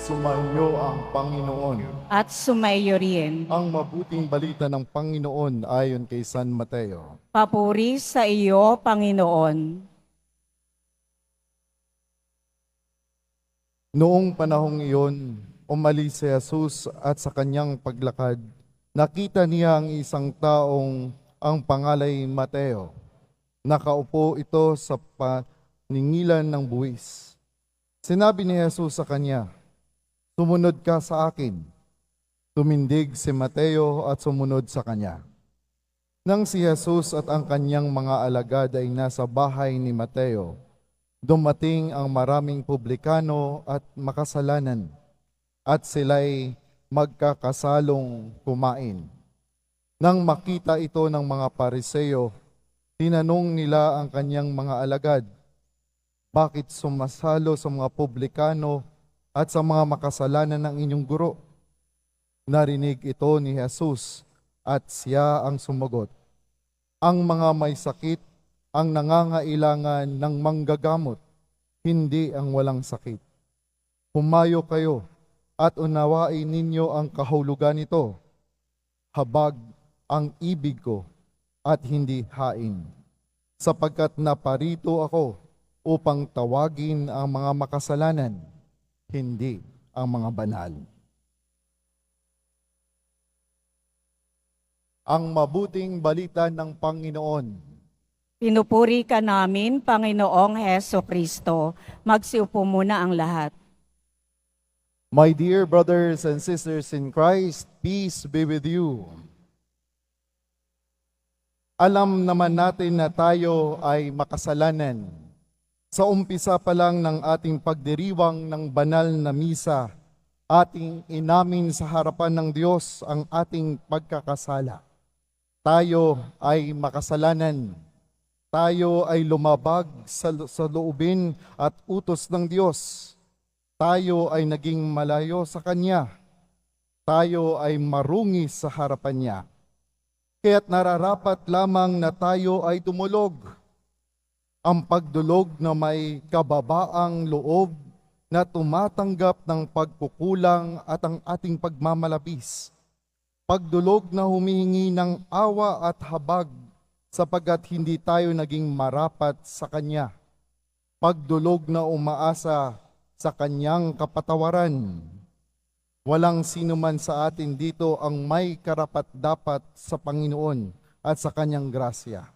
Sumainyo ang Panginoon. At sumaiyo rin. Ang mabuting balita ng Panginoon ayon kay San Mateo. Papuri sa iyo, Panginoon. Noong panahong iyon, umalis si Jesus at sa kanyang paglakad, nakita niya ang isang taong ang pangalay Mateo. Nakaupo ito sa paningilan ng buwis. Sinabi ni Jesus sa kanya, "Sumunod ka sa akin." Tumindig si Mateo at sumunod sa kanya. Nang si Jesus at ang kanyang mga alagad ay nasa bahay ni Mateo, dumating ang maraming publikano at makasalanan, at sila'y magkakasalong kumain. Nang makita ito ng mga Pariseo, tinanong nila ang kanyang mga alagad, "Bakit sumasalo sa mga publikano at sa mga makasalanan ng inyong guro?" Narinig ito ni Jesus at siya ang sumagot, "Ang mga may sakit ang nangangailangan ng manggagamot, hindi ang walang sakit. Humayo kayo at unawain ninyo ang kahulugan nito. Habag ang ibig ko at hindi hain, sapagkat naparito ako upang tawagin ang mga makasalanan, hindi ang mga banal." Ang mabuting balita ng Panginoon. Pinupuri ka namin, Panginoong Heso Kristo. Magsiupo muna ang lahat. My dear brothers and sisters in Christ, peace be with you. Alam naman natin na tayo ay makasalanan. Sa umpisa pa lang ng ating pagdiriwang ng banal na misa, ating inamin sa harapan ng Diyos ang ating pagkakasala. Tayo ay makasalanan. Tayo ay lumabag sa loobin at utos ng Diyos. Tayo ay naging malayo sa Kanya. Tayo ay marungis sa harapan Niya. Kaya't nararapat lamang na tayo ay dumulog. Ang pagdulog na may kababaang loob na tumatanggap ng pagkukulang at ang ating pagmamalabis. Pagdulog na humihingi ng awa at habag sapagkat hindi tayo naging marapat sa Kanya. Pagdulog na umaasa sa Kanyang kapatawaran. Walang sino man sa atin dito ang may karapat-dapat sa Panginoon at sa Kanyang grasya.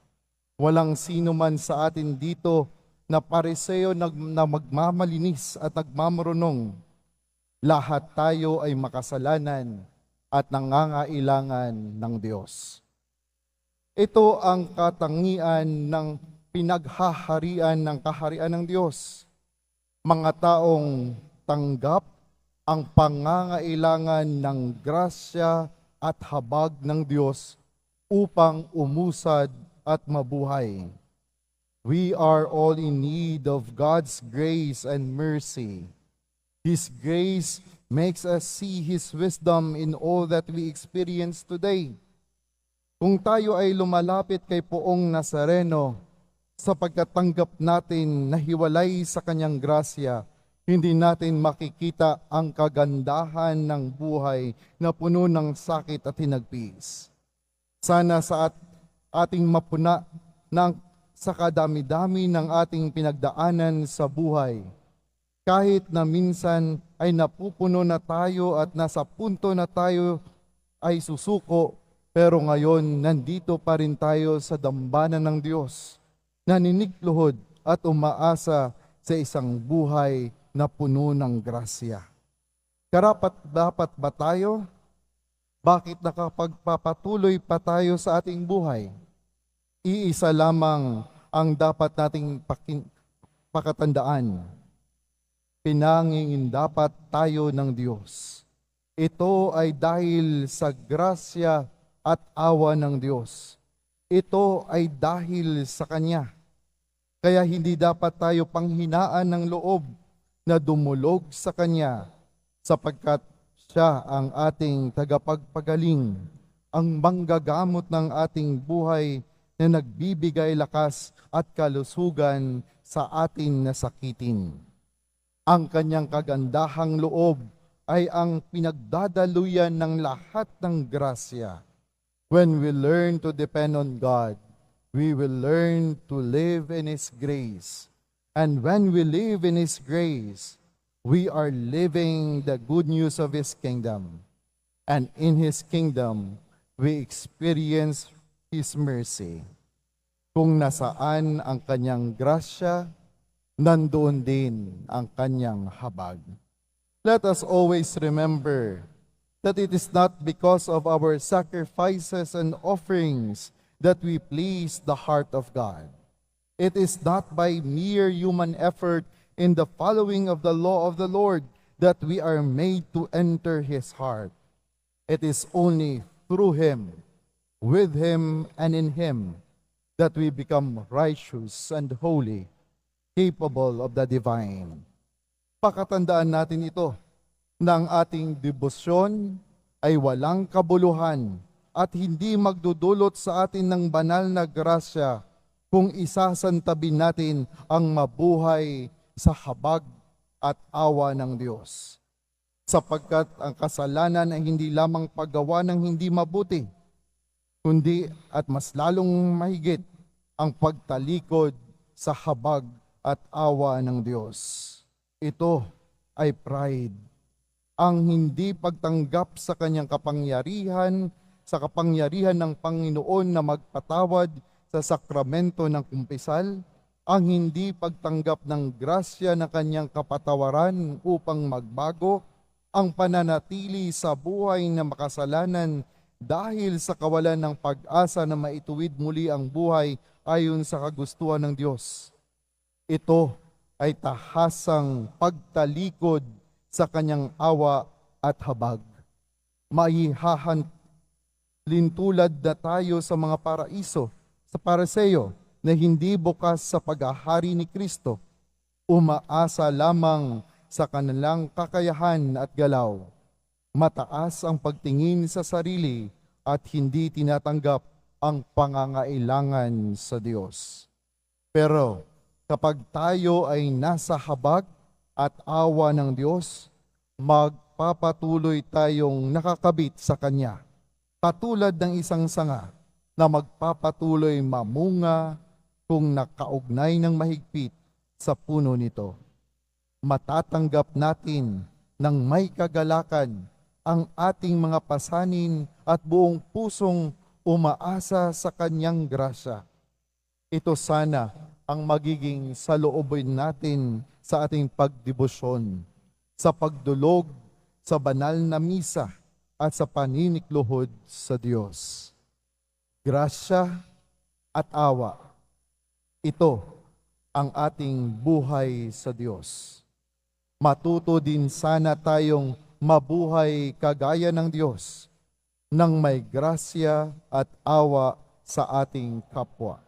Walang sino man sa atin dito na Pariseo na magmamalinis at nagmamarunong. Lahat tayo ay makasalanan at nangangailangan ng Diyos. Ito ang katangian ng pinaghaharian ng kaharian ng Diyos. Mga taong tanggap ang pangangailangan ng grasya at habag ng Diyos upang umusad at mabuhay. We are all in need of God's grace and mercy. His grace makes us see His wisdom in all that we experience today. Kung tayo ay lumalapit kay Poong Nazareno, sapagkat tanggap natin na hiwalay sa Kanyang grasya, hindi natin makikita ang kagandahan ng buhay na puno ng sakit at hinagpis. Sana sa ating mapuna ng sa kadami-dami ng ating pinagdaanan sa buhay, kahit na minsan ay napupuno na tayo at nasa punto na tayo ay susuko, pero ngayon nandito pa rin tayo sa dambana ng Diyos, naninikluhod at umaasa sa isang buhay na puno ng grasya. Karapat-dapat ba tayo? Bakit nakapagpapatuloy pa tayo sa ating buhay? Iisa lamang ang dapat nating pakatandaan. Pinangingindapat tayo ng Diyos. Ito ay dahil sa grasya at awa ng Diyos. Ito ay dahil sa Kanya. Kaya hindi dapat tayo panghinaan ng loob na dumulog sa Kanya, sapagkat Siya ang ating tagapagpagaling, ang manggagamot ng ating buhay na nagbibigay lakas at kalusugan sa atin na sakitin. Ang Kanyang kagandahang loob ay ang pinagdadaluyan ng lahat ng grasya. When we learn to depend on God, we will learn to live in His grace. And when we live in His grace, we are living the good news of His kingdom. And in His kingdom, we experience His mercy. Kung nasaan ang kanyang grasya, nandoon din ang kanyang habag. Let us always remember that it is not because of our sacrifices and offerings that we please the heart of God. It is not by mere human effort in the following of the law of the Lord that we are made to enter His heart. It is only through Him, with Him, and in Him that we become righteous and holy, capable of the divine. Pakatandaan natin ito, na ang ating debosyon ay walang kabuluhan at hindi magdudulot sa atin ng banal na grasya kung isasantabi natin ang mabuhay sa habag at awa ng Diyos. Sapagkat ang kasalanan ay hindi lamang paggawa ng hindi mabuti, kundi at mas lalong mahigit ang pagtalikod sa habag at awa ng Diyos. Ito ay pride, ang hindi pagtanggap sa kanyang kapangyarihan, sa kapangyarihan ng Panginoon na magpatawad sa sakramento ng kumpisal, ang hindi pagtanggap ng grasya ng kanyang kapatawaran upang magbago, ang pananatili sa buhay na makasalanan dahil sa kawalan ng pag-asa na maituwid muli ang buhay ayon sa kagustuhan ng Diyos. Ito ay tahasang pagtalikod sa kanyang awa at habag. Maihahantulad na tayo sa mga paraiso, sa Pariseo, na hindi bukas sa paghahari ni Kristo, umaasa lamang sa kanilang kakayahan at galaw. Mataas ang pagtingin sa sarili at hindi tinatanggap ang pangangailangan sa Diyos. Pero kapag tayo ay nasa habag at awa ng Diyos, magpapatuloy tayong nakakabit sa Kanya, katulad ng isang sanga na magpapatuloy mamunga kung nakaugnay ng mahigpit sa puno nito. Matatanggap natin ng may kagalakan ang ating mga pasanin at buong pusong umaasa sa kanyang grasya. Ito sana ang magiging saloobin natin sa ating pagdebosyon, sa pagdulog, sa banal na misa, at sa paninikluhod sa Diyos. Grasya at awa, ito ang ating buhay sa Diyos. Matuto din sana tayong mabuhay kagaya ng Diyos, nang may grasya at awa sa ating kapwa.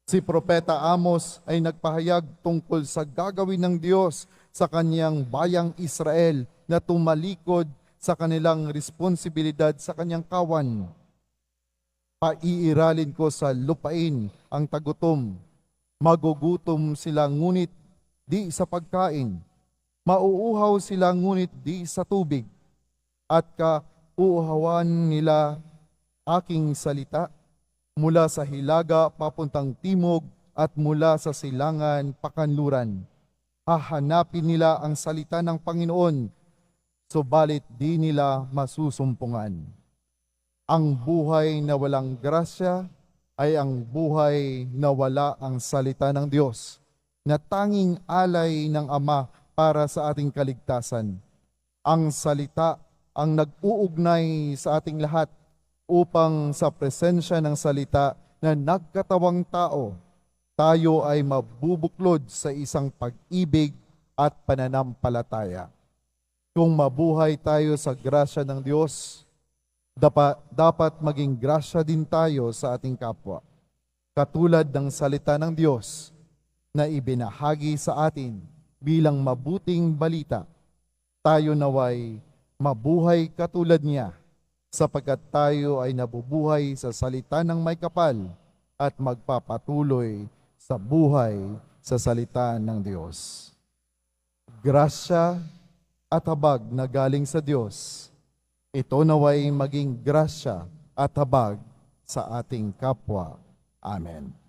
Si Propeta Amos ay nagpahayag tungkol sa gagawin ng Diyos sa kanyang bayang Israel na tumalikod sa kanilang responsibilidad sa kanyang kawan. Paiiralin ko sa lupain ang tagutom, magugutom sila ngunit di sa pagkain, mauuhaw sila ngunit di sa tubig, at kauuhawan nila aking salita mula sa hilaga papuntang timog at mula sa silangan pakanluran. Hahanapin nila ang salita ng Panginoon, subalit di nila masusumpungan. Ang buhay na walang grasya ay ang buhay na wala ang salita ng Diyos, na tanging alay ng Ama para sa ating kaligtasan. Ang salita ang nag-uugnay sa ating lahat upang sa presensya ng salita na nagkatawang tao, tayo ay mabubuklod sa isang pag-ibig at pananampalataya. Kung mabuhay tayo sa grasya ng Diyos, dapat maging grasya din tayo sa ating kapwa. Katulad ng salita ng Diyos na ibinahagi sa atin bilang mabuting balita, tayo naway mabuhay katulad niya, sapagkat tayo ay nabubuhay sa salita ng may kapal at magpapatuloy sa buhay sa salita ng Diyos. Grasya at habag na galing sa Diyos. Ito naway maging grasya at habag sa ating kapwa. Amen.